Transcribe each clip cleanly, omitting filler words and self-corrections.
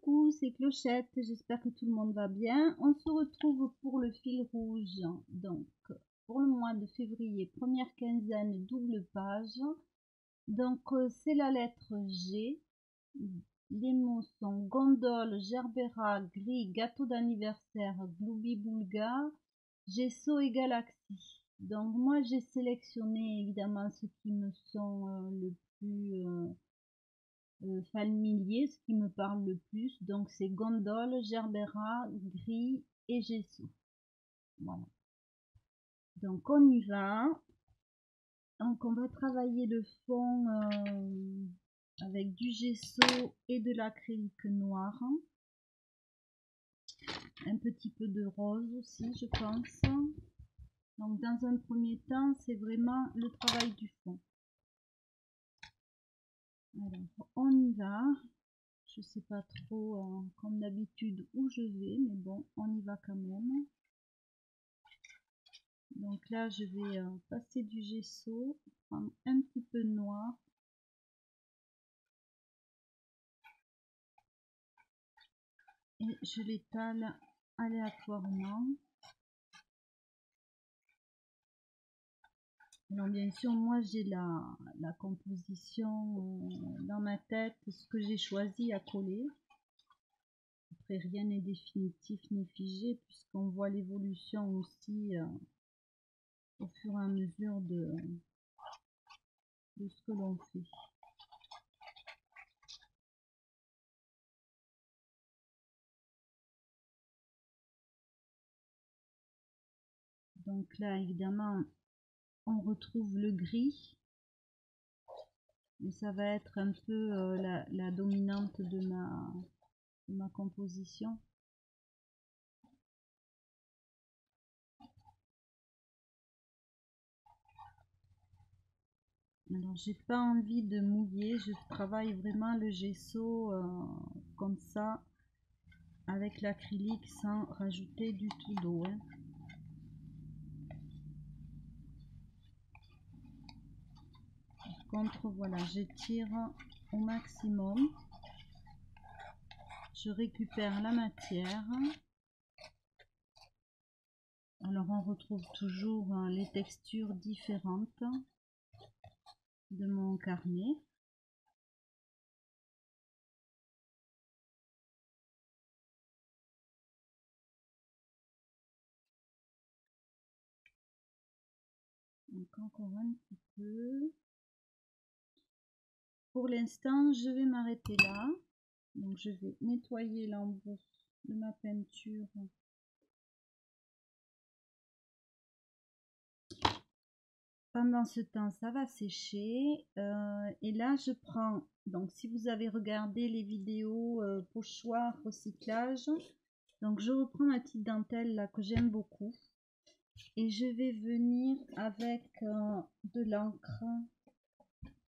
Coucou, c'est Clochette, j'espère que tout le monde va bien. On se retrouve pour le fil rouge, donc pour le mois de février, première quinzaine, double page. Donc c'est la lettre G. Les mots sont gondole, gerbera, gris, gâteau d'anniversaire, gloubi-boulga, gesso et galaxie. Donc moi j'ai sélectionné évidemment ceux qui me sont le plus familier, ce qui me parle le plus. Donc c'est gondole, gerbera, gris et gesso. Voilà. Donc on y va. Donc on va travailler le fond avec du gesso et de l'acrylique noir. Un petit peu de rose aussi, je pense. Donc dans un premier temps, c'est vraiment le travail du fond. Alors on y va. Je sais pas trop comme d'habitude où je vais, mais bon, on y va quand même. Donc là, je vais passer du gesso, prendre un petit peu de noir. Et je l'étale aléatoirement. Alors bien sûr, moi j'ai la composition dans ma tête, ce que j'ai choisi à coller. Après, rien n'est définitif ni figé, puisqu'on voit l'évolution aussi au fur et à mesure de ce que l'on fait. Donc là, évidemment, on retrouve le gris. Mais ça va être un peu la dominante de ma composition. Alors j'ai pas envie de mouiller, je travaille vraiment le gesso comme ça avec l'acrylique sans rajouter du tout d'eau. Par contre voilà, j'étire au maximum, je récupère la matière. Alors on retrouve toujours les textures différentes de mon carnet. Donc encore un petit peu. Pour l'instant, je vais m'arrêter là. Donc je vais nettoyer l'embout de ma peinture. Pendant ce temps, ça va sécher. Et là, je prends, donc si vous avez regardé les vidéos pochoir, recyclage, donc je reprends ma petite dentelle là que j'aime beaucoup. Et je vais venir avec de l'encre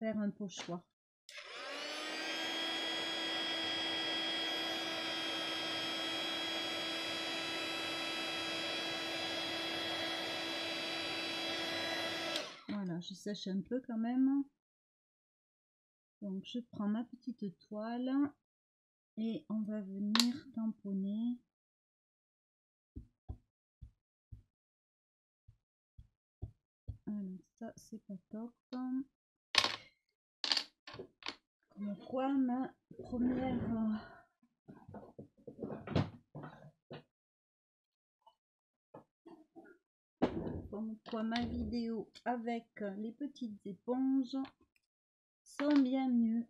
faire un pochoir. Voilà, je sèche un peu quand même. Donc je prends ma petite toile et on va venir tamponner. Alors ça c'est pas top. Comme quoi ma première comme quoi ma vidéo avec les petites éponges sont bien mieux.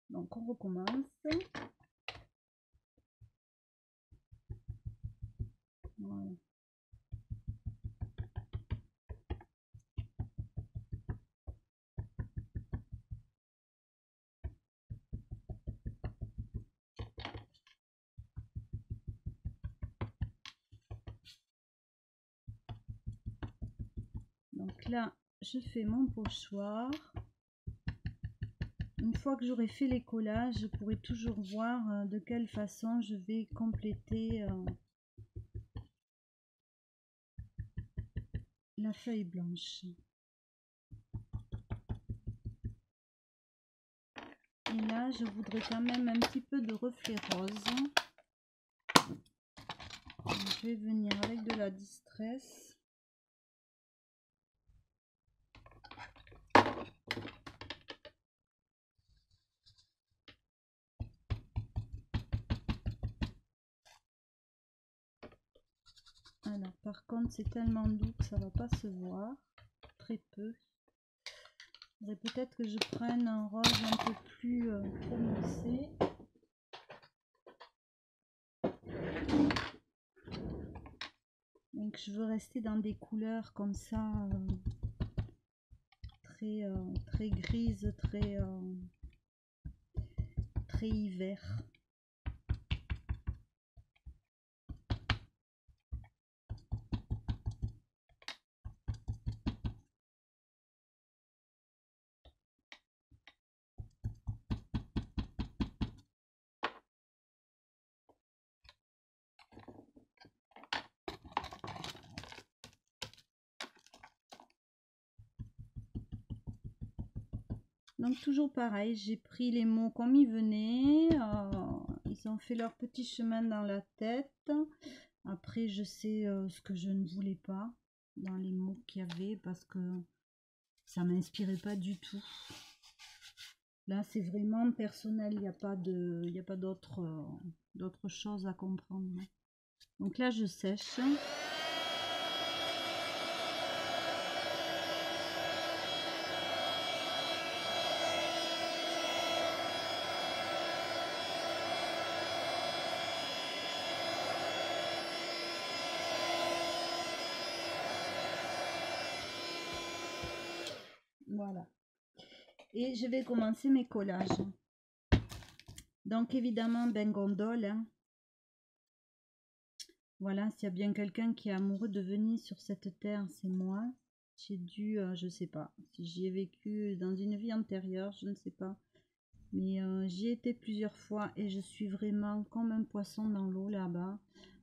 Donc on recommence. Voilà. Donc là, je fais mon pochoir. Une fois que j'aurai fait les collages, je pourrai toujours voir de quelle façon je vais compléter la feuille blanche. Et là, je voudrais quand même un petit peu de reflet rose. Donc, je vais venir avec de la distress. Alors, par contre, c'est tellement doux que ça va pas se voir. Très peu. Il faudrait peut-être que je prenne un rose un peu plus prononcé. Donc, je veux rester dans des couleurs comme ça, très grises, très hiver. Donc toujours pareil, j'ai pris les mots comme ils venaient, ils ont fait leur petit chemin dans la tête. Après je sais ce que je ne voulais pas dans les mots qu'il y avait parce que ça m'inspirait pas du tout. Là c'est vraiment personnel, il n'y a pas d'autre chose à comprendre. Donc là je sèche. Voilà. Et je vais commencer mes collages. Donc évidemment, ben gondole. Hein. Voilà, s'il y a bien quelqu'un qui est amoureux de Venise sur cette terre, c'est moi. J'ai dû, je sais pas, si j'y ai vécu dans une vie antérieure, je ne sais pas. Mais j'y ai été plusieurs fois et je suis vraiment comme un poisson dans l'eau là-bas.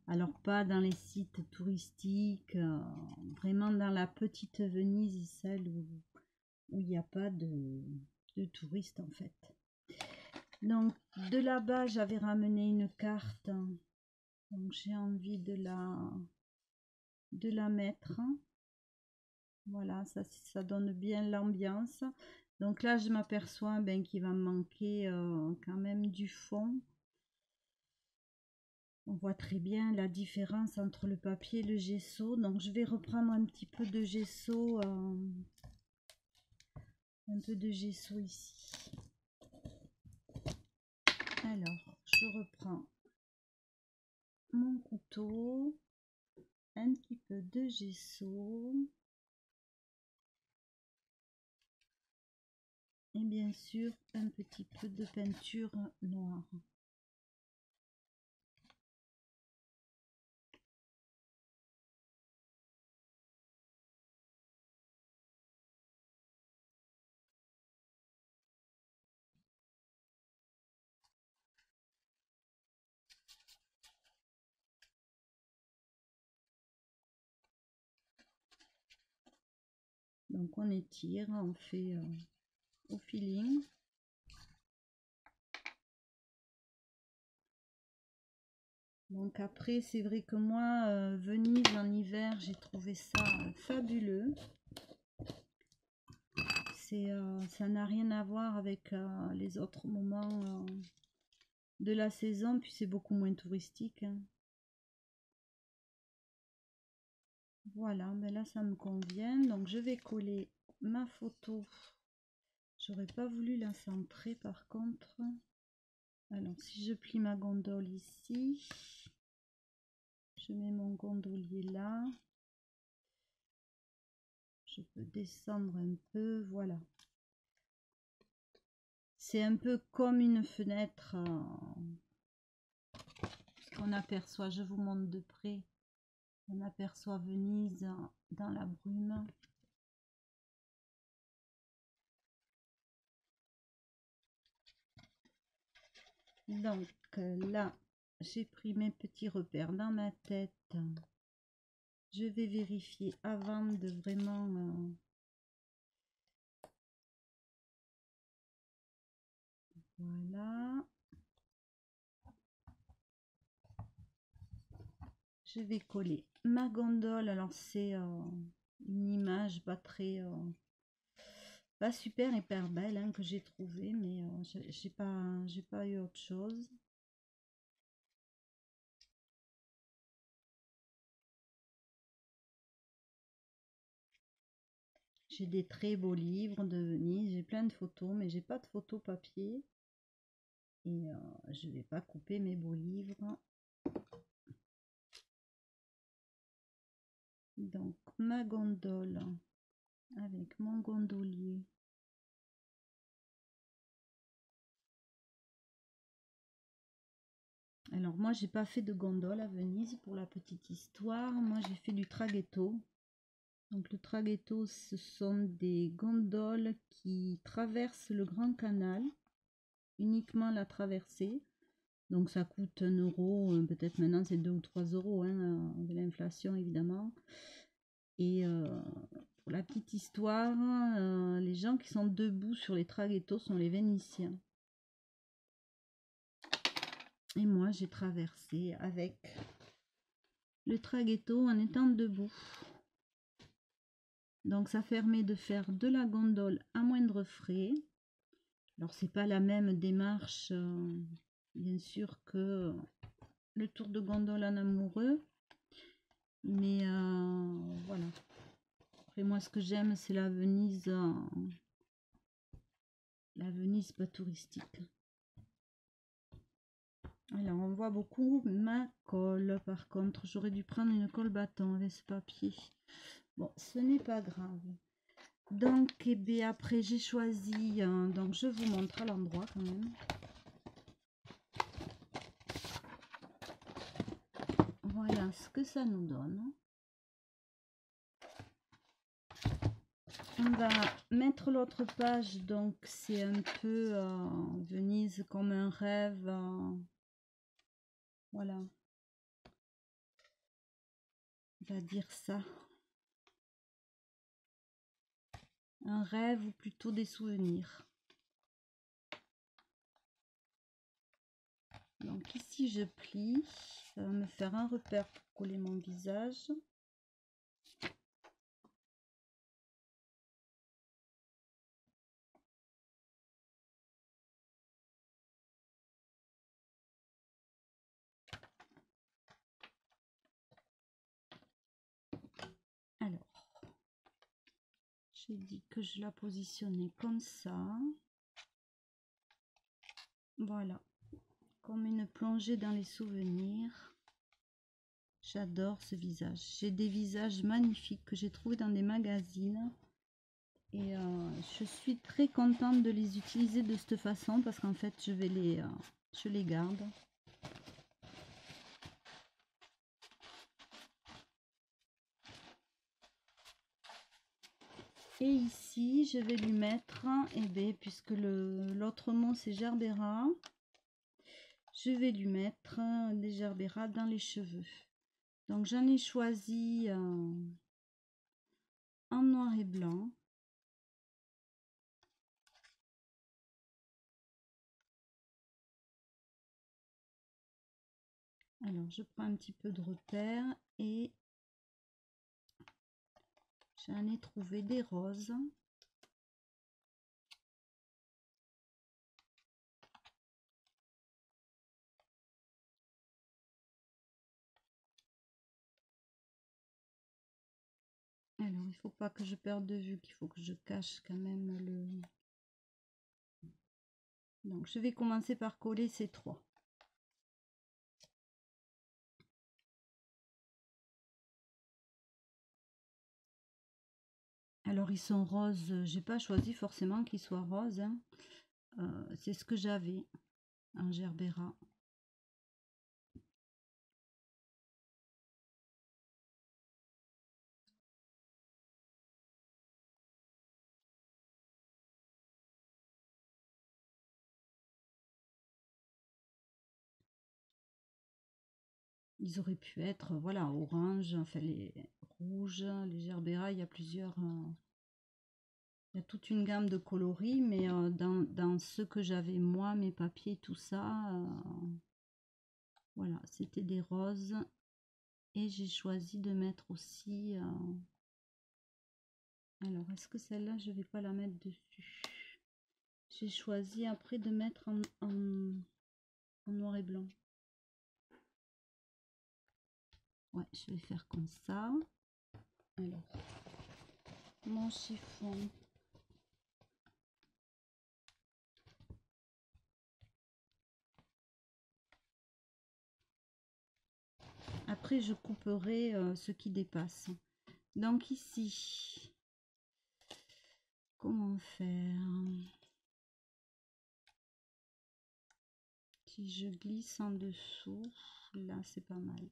Alors pas dans les sites touristiques, vraiment dans la petite Venise, celle où il n'y a pas de touristes en fait. Donc de là-bas j'avais ramené une carte, donc j'ai envie de la mettre. Voilà, ça donne bien l'ambiance. Donc là je m'aperçois qu'il va me manquer quand même du fond. On voit très bien la différence entre le papier et le gesso, donc je vais reprendre un petit peu de gesso, ici. Alors, je reprends mon couteau, un petit peu de gesso et bien sûr un petit peu de peinture noire. Donc on étire, on fait au feeling. Donc après c'est vrai que moi Venise en hiver j'ai trouvé ça fabuleux. Ça n'a rien à voir avec les autres moments de la saison, puis c'est beaucoup moins touristique. Hein. Voilà, ben là ça me convient. Donc je vais coller ma photo. J'aurais pas voulu la centrer par contre. Alors si je plie ma gondole ici, je mets mon gondolier là. Je peux descendre un peu, voilà. C'est un peu comme une fenêtre qu'on aperçoit, je vous montre de près. On aperçoit Venise dans la brume. Donc là, j'ai pris mes petits repères dans ma tête. Je vais vérifier avant de vraiment... Voilà. Je vais coller ma gondole. Alors c'est une image pas très, pas super hyper belle hein, que j'ai trouvé, mais j'ai pas eu autre chose. J'ai des très beaux livres de Venise, j'ai plein de photos, mais j'ai pas de photos papier. Et je vais pas couper mes beaux livres. Donc ma gondole avec mon gondolier. Alors moi j'ai pas fait de gondole à Venise pour la petite histoire. Moi j'ai fait du traghetto. Donc le traghetto ce sont des gondoles qui traversent le Grand Canal. Uniquement la traversée. Donc ça coûte 1 euro, peut-être maintenant c'est 2 ou 3 euros, hein, de l'inflation évidemment. Et pour la petite histoire, les gens qui sont debout sur les traghettos sont les Vénitiens. Et moi j'ai traversé avec le traghetto en étant debout. Donc ça permet de faire de la gondole à moindre frais. Alors c'est pas la même démarche bien sûr que le tour de gondole en amoureux. Mais voilà. Après moi ce que j'aime c'est la Venise pas touristique. Alors on voit beaucoup ma colle par contre. J'aurais dû prendre une colle bâton avec ce papier. Bon ce n'est pas grave. Donc et bien après j'ai choisi, donc je vous montre à l'endroit quand même. Voilà ce que ça nous donne. On va mettre l'autre page, donc c'est un peu Venise comme un rêve. Voilà. On va dire ça. Un rêve ou plutôt des souvenirs. Donc ici je plie. Ça va me faire un repère pour coller mon visage. Alors, j'ai dit que je la positionnais comme ça. Voilà, comme une plongée dans les souvenirs. J'adore ce visage. J'ai des visages magnifiques que j'ai trouvés dans des magazines. Et je suis très contente de les utiliser de cette façon parce qu'en fait, je les garde. Et ici, je vais lui mettre, eh bien, puisque l'autre mot c'est gerbera, je vais lui mettre des gerberas dans les cheveux. Donc j'en ai choisi en noir et blanc. Alors je prends un petit peu de repère et j'en ai trouvé des roses. Alors il faut pas que je perde de vue, qu'il faut que je cache quand même le... Donc je vais commencer par coller ces trois. Alors ils sont roses, j'ai pas choisi forcément qu'ils soient roses, hein. C'est ce que j'avais en gerbera. Ils auraient pu être, voilà, orange, enfin les rouges, les gerberas, il y a plusieurs Il y a toute une gamme de coloris, mais dans ceux que j'avais moi, mes papiers, tout ça, voilà, c'était des roses. Et j'ai choisi de mettre aussi... alors, est-ce que celle-là, je vais pas la mettre dessus? J'ai choisi après de mettre en noir et blanc. Ouais, je vais faire comme ça. Alors, mon chiffon. Après, je couperai ce qui dépasse. Donc ici, comment faire? Si je glisse en dessous, là, c'est pas mal.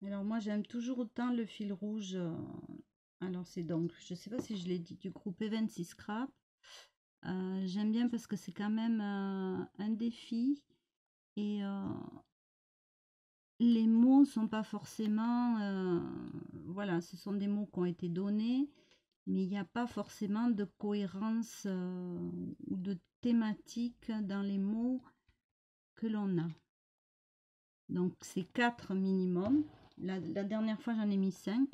Alors moi, j'aime toujours autant le fil rouge. Alors c'est donc, je sais pas si je l'ai dit, du groupe E26 Scrap. J'aime bien parce que c'est quand même un défi et les mots sont pas forcément, voilà, ce sont des mots qui ont été donnés, mais il n'y a pas forcément de cohérence ou de thématique dans les mots que l'on a. Donc c'est 4 minimum. La dernière fois j'en ai mis 5.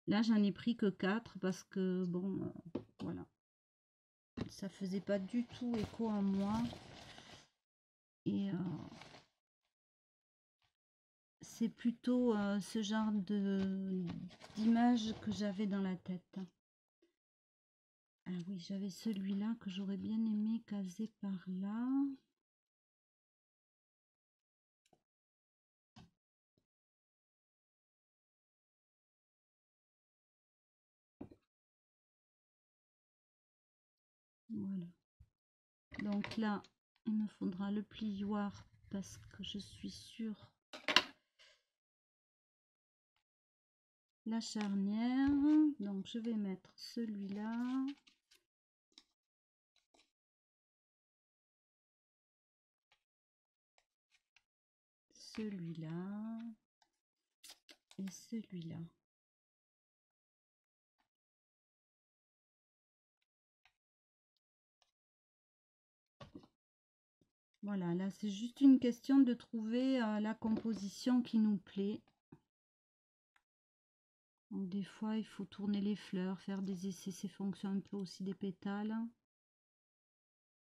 Là j'en ai pris que 4 parce que bon, voilà. Ça faisait pas du tout écho à moi. Et c'est plutôt ce genre d'image que j'avais dans la tête. Ah oui, j'avais celui-là que j'aurais bien aimé caser par là. Voilà. Donc là, il me faudra le plioir parce que je suis sûre la charnière. Donc je vais mettre celui-là. Celui-là. Et celui-là. Voilà, là c'est juste une question de trouver la composition qui nous plaît. Donc, des fois il faut tourner les fleurs, faire des essais, c'est fonction un peu aussi des pétales.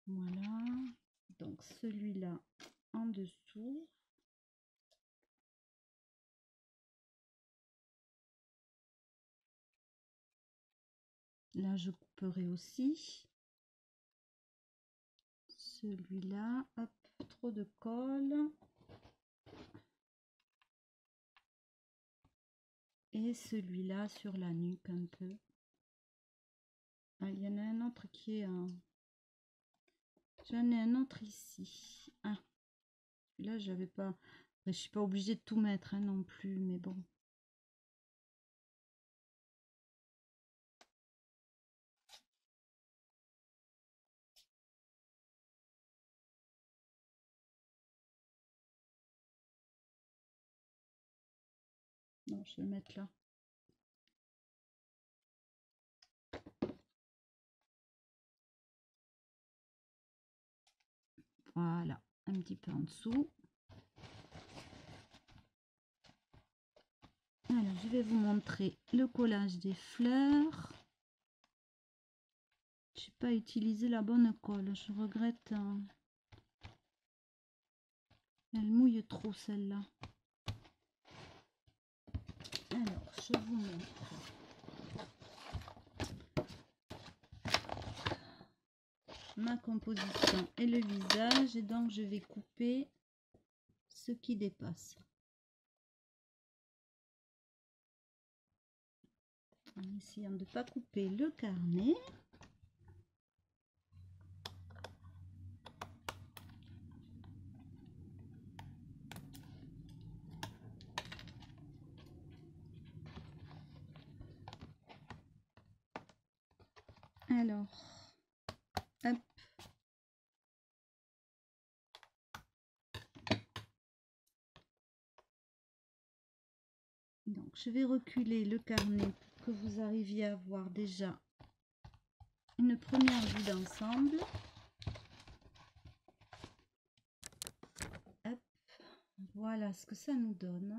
Voilà, donc celui-là en dessous. Là je couperai aussi. Celui-là, hop, trop de colle. Et celui-là sur la nuque un peu. Ah, il y en a un autre qui est... J'en ai un autre ici. Ah, là j'avais pas... Je suis pas obligée de tout mettre hein, non plus, mais bon. Non, je vais le mettre là. Voilà, un petit peu en dessous. Alors, je vais vous montrer le collage des fleurs. J'ai pas utilisé la bonne colle, je regrette. Elle mouille trop celle-là. Alors, je vous montre. Ma composition et le visage, et donc je vais couper ce qui dépasse. En essayant de ne pas couper le carnet. Alors, hop. je vais reculer le carnet pour que vous arriviez à voir déjà une première vue d'ensemble. Voilà ce que ça nous donne.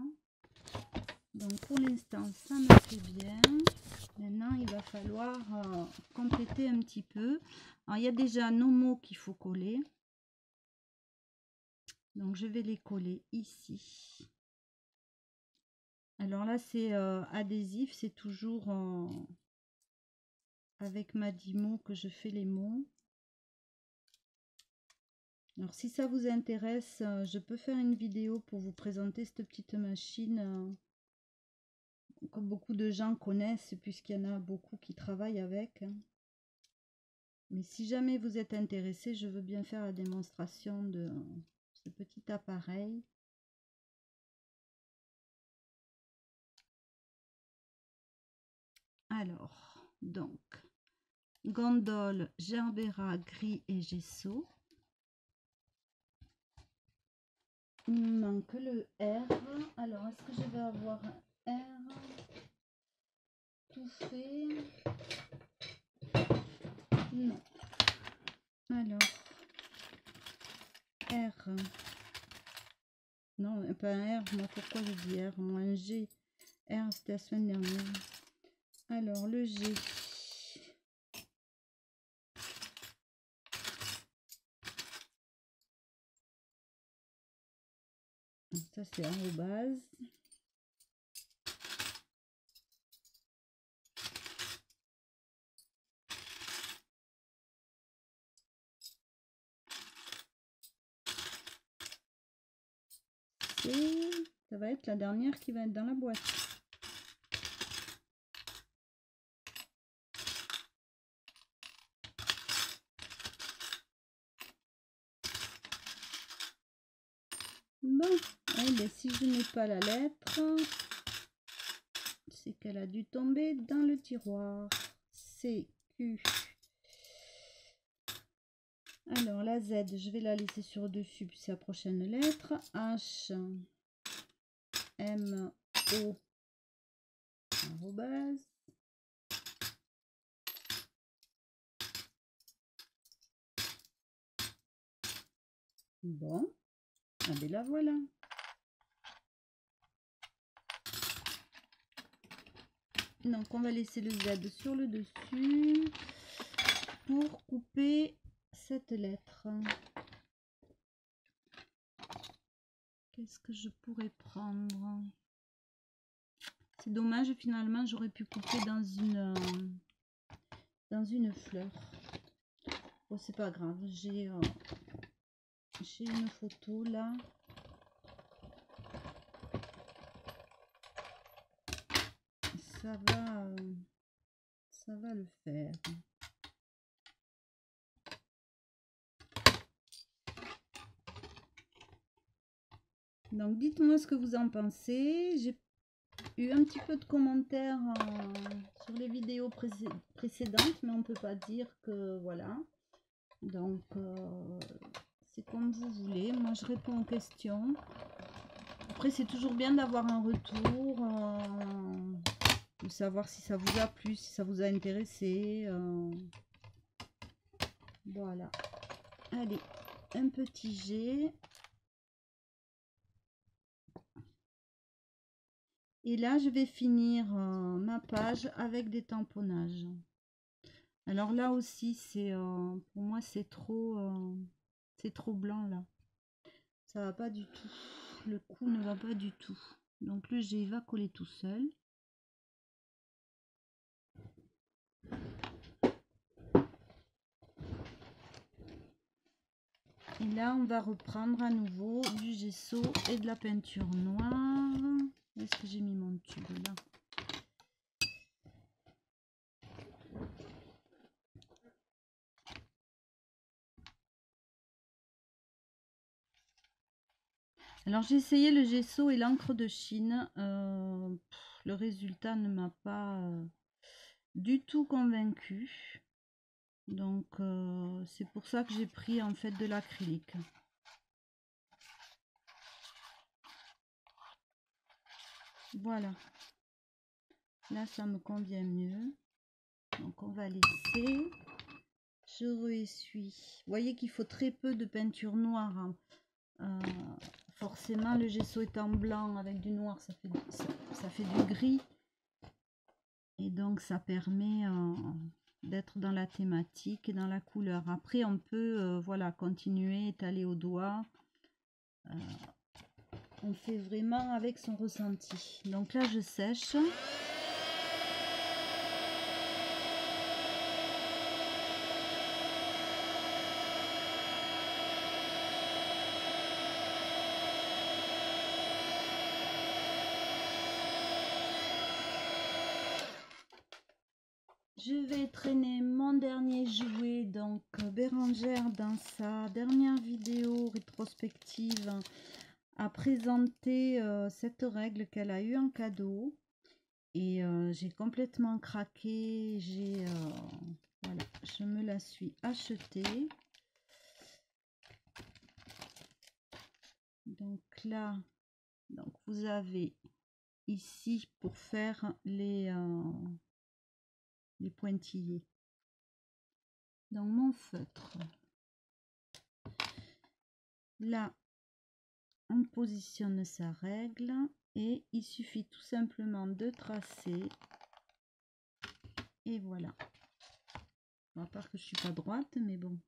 Donc pour l'instant ça me fait bien. Maintenant il va falloir compléter un petit peu. Alors il y a déjà nos mots qu'il faut coller. Donc je vais les coller ici. Alors là c'est adhésif, c'est toujours avec Madimo que je fais les mots. Alors si ça vous intéresse, je peux faire une vidéo pour vous présenter cette petite machine que beaucoup de gens connaissent puisqu'il y en a beaucoup qui travaillent avec. Mais si jamais vous êtes intéressé, je veux bien faire la démonstration de ce petit appareil. Alors, donc, gondole, gerbera, gris et gesso. Il me manque le R. Alors, est-ce que je vais avoir un R tout fait? Non. Alors, R. Non, pas un R. Moi, pourquoi je dis R? Moi, un G. R, c'était la semaine dernière. Alors, le G. Ça, c'est arrobase. Et ça va être la dernière qui va être dans la boîte. Bon, eh bien, si je n'ai pas la lettre, c'est qu'elle a dû tomber dans le tiroir. C, Q. Alors, la Z, je vais la laisser sur dessus, puis c'est la prochaine lettre. H, M, O, arrobase. Bon, ah ben la voilà. Donc, on va laisser le Z sur le dessus pour couper cette lettre. Qu'est-ce que je pourrais prendre? C'est dommage, finalement, j'aurais pu couper dans une fleur. Bon, c'est pas grave, j'ai une photo là. Ça va le faire. Donc dites-moi ce que vous en pensez. J'ai eu un petit peu de commentaires sur les vidéos précédentes, mais on peut pas dire que voilà. Donc c'est comme vous voulez. Moi je réponds aux questions. Après c'est toujours bien d'avoir un retour, de savoir si ça vous a plu, si ça vous a intéressé. Voilà. Allez, un petit G. Et là, je vais finir ma page avec des tamponnages. Alors là aussi, c'est pour moi, c'est trop blanc là. Ça va pas du tout. Le coup ne va pas du tout. Donc le G va coller tout seul. Et là, on va reprendre à nouveau du gesso et de la peinture noire. Où est-ce que j'ai mis mon tube là? Alors j'ai essayé le gesso et l'encre de Chine. Le résultat ne m'a pas du tout convaincu. Donc c'est pour ça que j'ai pris en fait de l'acrylique. Voilà. Là, ça me convient mieux. Donc, on va laisser. Je re-essuie. Vous voyez qu'il faut très peu de peinture noire, hein. Forcément, le gesso étant blanc avec du noir, ça fait du gris. Et donc, ça permet d'être dans la thématique et dans la couleur. Après, on peut voilà, continuer, étaler au doigt. On fait vraiment avec son ressenti. Donc là, je sèche. Je vais traîner mon dernier jouet, donc Bérangère dans sa dernière vidéo rétrospective a présenté cette règle qu'elle a eue en cadeau et j'ai complètement craqué. Voilà, je me la suis achetée. Donc là, donc vous avez ici pour faire les pointillés. Donc mon feutre. Là, on positionne sa règle et il suffit tout simplement de tracer. Et voilà. À part que je suis pas droite, mais bon.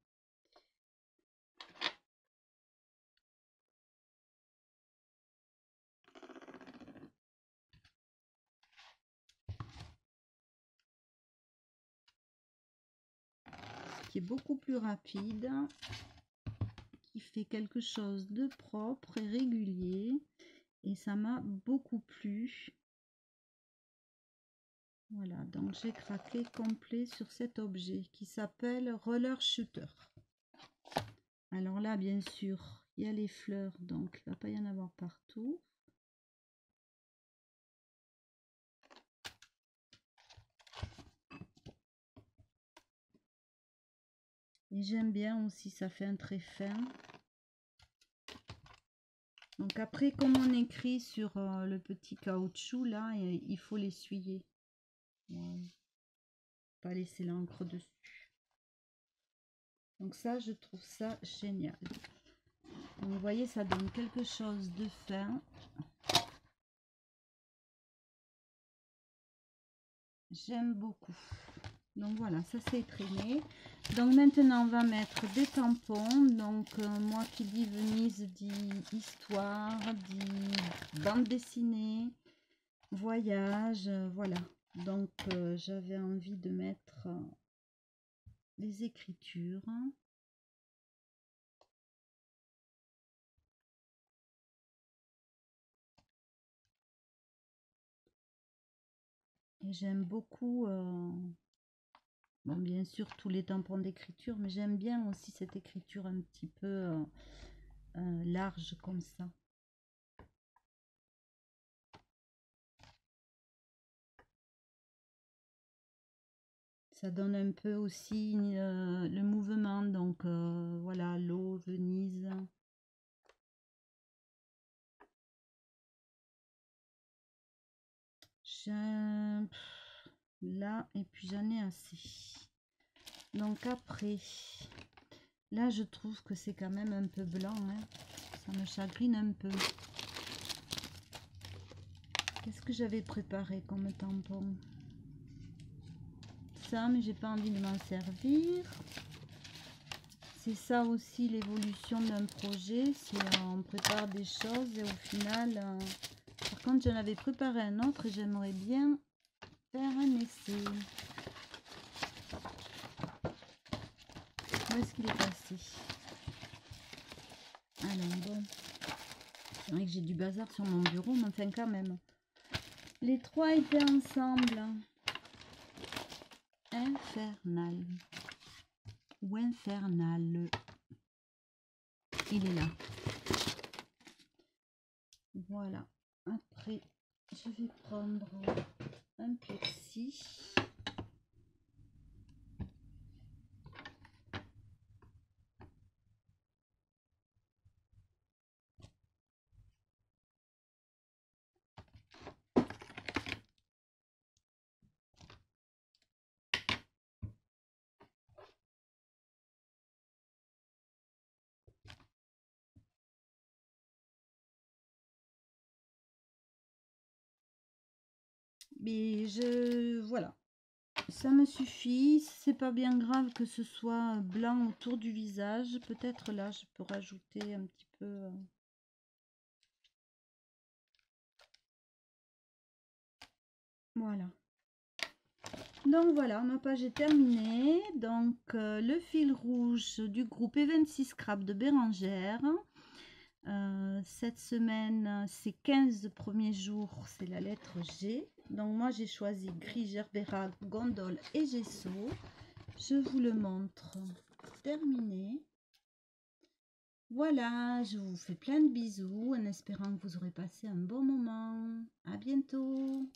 Ce qui est beaucoup plus rapide, qui fait quelque chose de propre et régulier. Et ça m'a beaucoup plu. Voilà, donc j'ai craqué complet sur cet objet qui s'appelle Roller Shooter. Alors là, bien sûr, il y a les fleurs, donc il ne va pas y en avoir partout. Et j'aime bien aussi, ça fait un trait fin. Donc après, comme on écrit sur le petit caoutchouc, là, il faut l'essuyer. Voilà. Pas laisser l'encre dessus. Donc ça, je trouve ça génial. Donc, vous voyez, ça donne quelque chose de fin. J'aime beaucoup. Donc voilà, ça c'est traîné. Donc maintenant, on va mettre des tampons. Donc moi qui dis Venise, dit histoire, dit bande dessinée, voyage, voilà. Donc j'avais envie de mettre les écritures. Et j'aime beaucoup, bon, bien sûr, tous les tampons d'écriture, mais j'aime bien aussi cette écriture un petit peu large comme ça. Ça donne un peu aussi le mouvement, donc voilà, l'eau, Venise. Là, et puis j'en ai assez. Donc après, là je trouve que c'est quand même un peu blanc, hein. Ça me chagrine un peu. Qu'est-ce que j'avais préparé comme tampon? Ça, mais j'ai pas envie de m'en servir. C'est ça aussi l'évolution d'un projet, c'est on prépare des choses et au final, par contre j'en avais préparé un autre et j'aimerais bien faire un essai. Où est-ce qu'il est passé? Alors bon, c'est vrai que j'ai du bazar sur mon bureau, mais enfin quand même. Les trois étaient ensemble. Infernal. Ou infernal. Il est là. Voilà. Après, je vais prendre un plexi. Mais voilà, ça me suffit. C'est pas bien grave que ce soit blanc autour du visage. Peut-être là, je peux rajouter un petit peu. Voilà. Donc voilà, ma page est terminée. Donc le fil rouge du groupe E26 Scrap de Bérangère. Cette semaine, ces 15 premiers jours, c'est la lettre G. Donc moi j'ai choisi gris, gerbera, gondole et gesso. Je vous le montre terminé. Voilà, je vous fais plein de bisous en espérant que vous aurez passé un bon moment. À bientôt.